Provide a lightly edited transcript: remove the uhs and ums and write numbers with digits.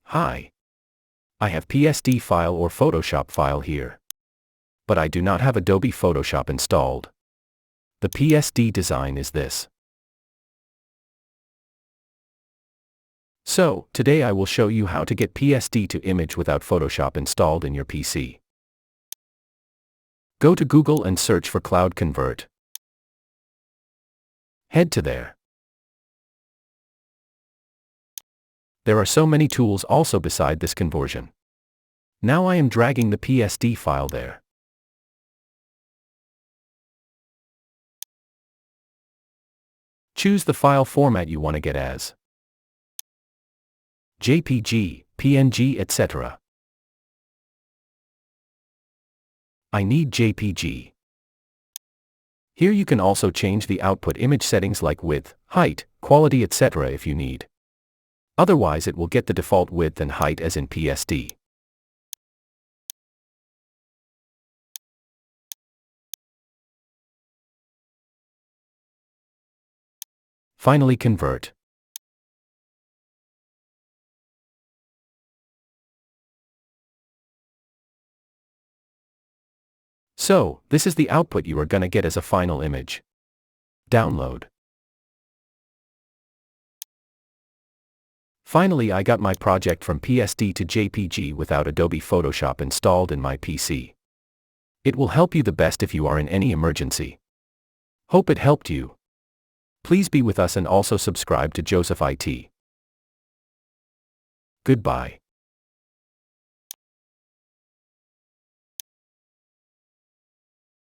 Hi. I have PSD file or Photoshop file here. But I do not have Adobe Photoshop installed. The PSD design is this. So, today I will show you how to get PSD to image without Photoshop installed in your PC. Go to Google and search for Cloud Convert. Head to there. There are so many tools also beside this conversion. Now I am dragging the PSD file there. Choose the file format you want to get as JPG, PNG, etc. I need JPG. Here you can also change the output image settings like width, height, quality, etc. if you need. Otherwise it will get the default width and height as in PSD. Finally convert. So, this is the output you are gonna get as a final image. Download. Finally, I got my project from PSD to JPG without Adobe Photoshop installed in my PC. It will help you the best if you are in any emergency. Hope it helped you. Please be with us and also subscribe to Joseph IT. Goodbye.